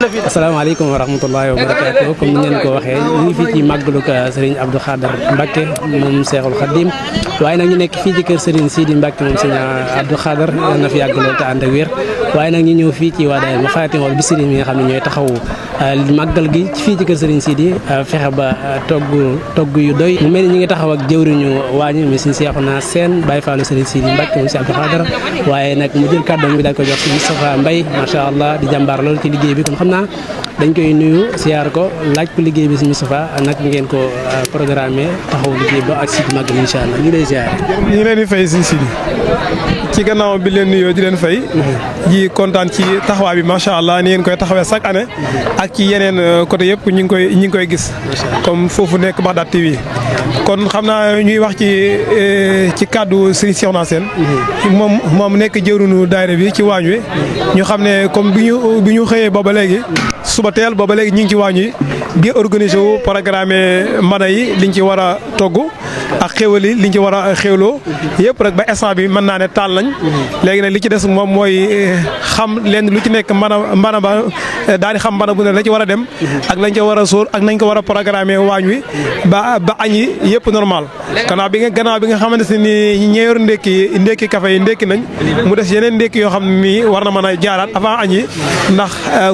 asalaamaaleykum wa rahmatullahi wa barakaatu comme ni ngeen ko waxee ñu ngi fii ci màggalug Serigne Abdou Khadr Mbacke moom Cheikhul Khadim waaye nag ñu nekk fii ci kër Serigne Sidi Mbacke moom Serigne Abdou Khadr na fi yàgg lool te ànd ak wér waaye nag ñu ñëw fii ci waa daayira Mafatihul Bichri mi nga xam ne ñooy taxawu màggal gi fii ci kër Serigne Sidi fexe ba togg yu doy mu mel ni ñu ngi taxaw ak jëwriñu waañu mi Serigne Cheikhouna Sène Baye Fallou Serigne Sidi Mbacke moom Serigne Abdou Khadr waaye nag mu jël kàddoom bi daal ko jox ci Moustapha Mbaye macha allah di jàmbaar lool ci liggéey bi kon xam naa dañ koy nuyu siyaar ko laaj ko liggéey bi si Moustapha nag ngeen ko programmé taxaw liggéey ba ak Sidi Magal incha allah ñu ngi lay siyaare. ñu ngi leen di fay si Sidi ci gannaaw bi leen nuyoo di leen fay ji kontaan ci taxawaay bi macha allah ni ngeen koy taxawee chaque année ak ci yeneen côté yëpp ñu ngi koy gis comme foofu nekk Bagdad TV kon xam naa ñuy wax ci kàddu Serigne Cheikhouna Sène moom nekk jëwriñu daayira bi ci waañ wi ñu xam ne comme bi ñu xëyee booba léegi suba teel booba léegi ñu ngi ci waañ wi di organiser wu programme mbana yi liñ ci war a togg ak xéwal yi liñ ci war a xéwloo yëpp rek ba instant bi mën naa ne taal nañ léegi nag li ci des moom mooy xam leen lu ci nekk mbana ba daal di xam mbana bu ne la ci war a dem ak lañ ci war a sóor ak nañ ko war a programme waañ wi ba añ yi yëpp normal gannaaw bi nga xamante ni ñi yor ndékki café yi ndékki nañ mu des yeneen ndékki yoo xam ne nii war na mën a jaaraat avant añ yi ndax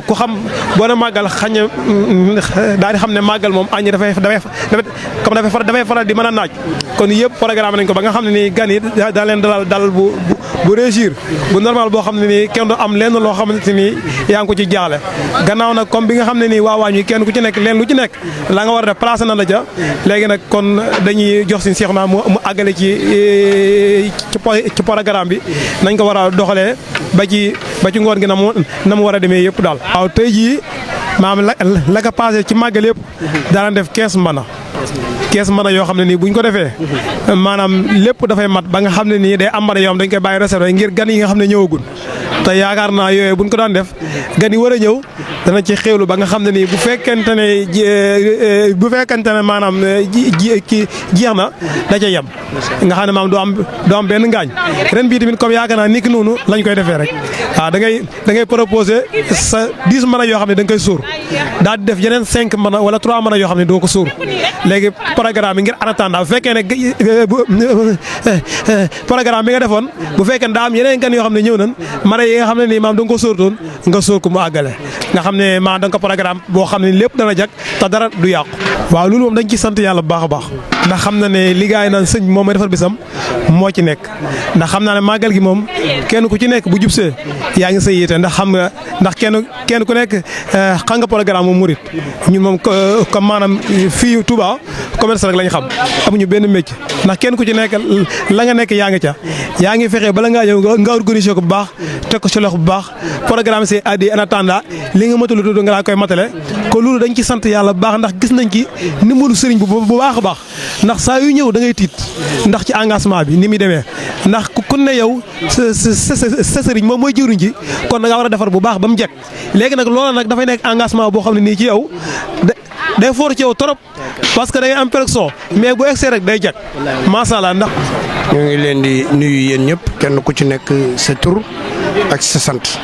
ku xam boo na màggal xañ daal di xam ne màggal moom añ yi dafay faral di mën a naaj kon yëpp programme nañ ko ba nga xam ne nii gan yi daa leen dalal bu réussir bu normal boo xam ne nii kenn du am lenn loo xamante ni yaa ngi ko ci jaaxle gannaaw nag comme bi nga xam ne nii waa waañ wi kenn ku ci nekk leen lu ci nekk la nga war a def placé na la ja léegi nag kon dañuy jox suñu Cheikhouna mu àggale ci programme bi nañ ko war a doxalee ba ci ngoon gi na mu war a demee yëpp daal. waaw tey jii maam la ko passé ci màggal yëpp daan def 15 mbana. 15 mbana yoo xam ne nii buñ ko defee maanaam lépp dafay mat ba nga xam ne nii day am mbana yoo xam dañ koy bàyyi réservé ngir gan yi nga xam ne ñëwagul te yaakaar naa yooyu buñ ko daan def gan yi war a ñëw dana ci xéwlu ba nga xam ne nii bu fekkente ne maanaam jeex na da ca yem nga xam ne maam du am benn ngaañ ren bii tamit comme yaakaar naa ni ki noonu lañ koy defee rek waaw da ngay proposé sa 10 mbana yoo xam ne da nga koy sóor daal di def yeneen 5 mbana wala 3 mbana yoo xam ne doo ko sóor léegi programme bi ngir en attendant bu fekkee ne programme bi nga defoon bu fekkee ne daa am yeneen gan yoo xam ne ñëw nañ mara yi nga xam ne nii maam da nga ko sóortoon nga sóor ko mu àggale nga xam ne maam da nga ko programme boo xam ne lépp dana jag te dara du yàqu. waaw loolu moom dañ ci sant yàlla bu baax a baax ndax xam na ne liggéey naan sëñ moom may defar bisam moo ci nekk ndax xam naa ne màggal gi moom kenn ku ci nekk bu jubsee yaa ngi sa yite ndax xam nga ndax kenn ku nekk xam nga programme moom murit ñun moom comme maanaam fii Touba commerce rek lañ xam amuñu benn métier ndax kenn ku ci nekk la nga nekk yaa ngi ca yaa ngi fexe bala ngaa ñëw nga organiser ko bu baax teg ko ci loxo bu baax programme c'est addi en attendant li nga matalu tudd nga laa koy matale ko loolu dañ ci sant yàlla bu baax ndax gis nañ ci ndimbalu sëriñ bu baax a baax ndax saa yu ñëw da ngay tiit ndax ci engagement bi ni muy demee ndax ku ne yow sa sëriñ moom mooy jëriñ ji kon da nga war a defar bu baax ba mu jekk léegi nag loolu nag dafay nekk engagement boo xam ne nii ci yow day foor ci yow trop parce que da ngay am pression mais bu egsee rek day jag macha allah ndax. ñu ngi leen di nuyu yéen ñëpp kenn ku ci nekk sa tur ak sa sant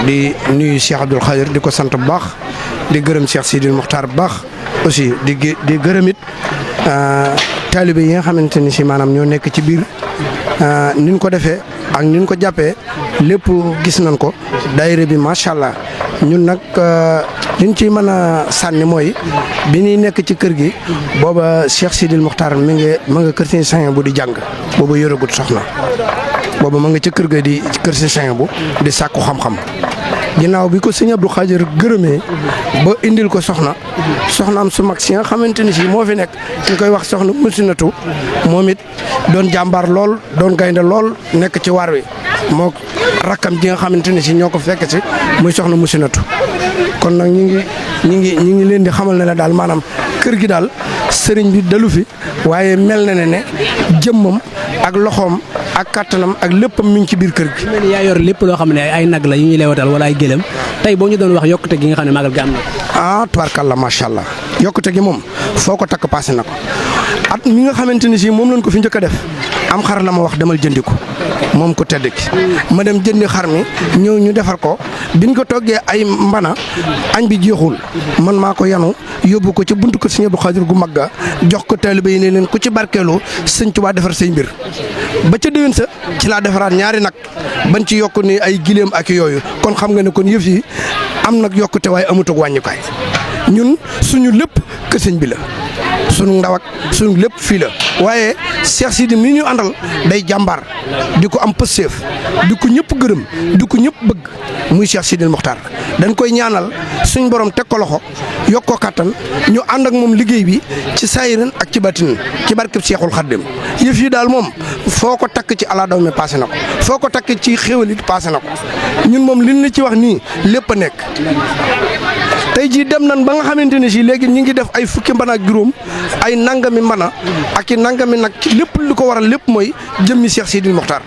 di nuyu Cheikh Abdou Khadr di ko sant bu baax di gërëm Cheikh Sidi Mokhtar bu baax aussi di gërëm it taalibe yi nga xamante ni si maanaam ñoo nekk ci biir ni ñu ko defee ak ni ñu ko jàppee lépp gis nañ ko daayira bi macha allah ñun nag liñ ci mën a sànni mooy bi ñuy nekk ci kër gi booba Cheikh Sidil Mokhtar ma nga kër Sëñ Sañ bu di jàng booba yoragut soxna booba ma nga ca kër ga di kër Sëñ Sañ bu di sàkku xam-xam ginnaaw bi ko Sëñ Abdou Khadr gërëmee ba indil ko soxnaam su mag si nga xamante ni si moo fi nekk ñu koy wax soxna Musinatu moom it doon jàmbaar lool doon gaynde lool nekk ci waar wi moo rakkam ji nga xamante ni si ñoo ko fekk si muy soxna Musinatu kon nag ñi ngi leen di xamal ne la daal maanaam kër gi daal sëriñ bi dalu fi waaye mel na ne jëmmam ak loxoom ak kattanam ak léppam mi ngi ci biir kër gi. mel ni yaa yor lépp loo xam ne ay nag la yu ñuy leewatal wala ay gëlëm tey boo ñu doon wax yokkute gi nga xam ne màggal gi am na ko. tubaarkàlla macha allah yokkute gi moom foo ko takk passé na ko at mi nga xamante ni si moom lañ ko fi njëkk a def am xar la ma wax demal jëndi ko moom ko tedd ki ma dem jëndi xar mi ñëw ñu defar ko biñ ko toggee ay mbana añ bi jeexul man maa ko yanu yóbbu ko ci buntu ko Sëñ Abdou Khadir gu magga jox ko taalibe yi ne leen ku ci barkeelu Sëñ Tuubaa defar say mbir ba ca déwén sa ci laa defaraat ñaari nag bañ ci yokk ni ay gileem ak yooyu kon xam nga ne kon yëf yi am nag yokkute waaye amutug wàññukaay ñun suñu lépp kër sëñ bi la suñu ndaw ak suñu lépp fii la waaye Cheikh Sidi mi ñu àndal day jàmbaar di ko am pësteef di ko ñëpp gërëm di ko ñëpp bëgg muy Cheikh Sidil Mokhtar dañ koy ñaanal suñ borom teg ko loxo yokk ko kattan ñu ànd ak moom liggéey bi ci saayiran ak ci baatin ci barkeb Cheikhul Khadim yëf yi daal moom foo ko takk ci ala daw mi passé na ko foo ko takk ci xéwal it passé na ko ñun moom liñ la ci wax nii lépp a nekk. tey jii dem nan ba nga xamante ne si léegi ñi ngi def ay fukki mbana ak juróom ay nangami mbana ak i nangami nag lépp li ko waral lépp mooy jëmmi Cheikh Sidil Mokhtar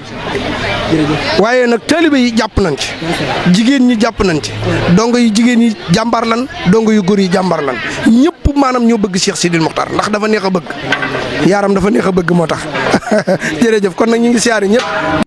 waaye nag taalibe yi jàpp nañ ci jigéen ñi jàpp nañ ci dongo yi jigéen yi jàmbaar lan dongo yu góor yi jàmbaar lan ñëpp maanaam ñoo bëgg Cheikh Sidil Mokhtar ndax dafa neex a bëgg yaaram dafa neex a bëgg moo tax jërëjëf kon nag ñu ngi siyaare ñëpp.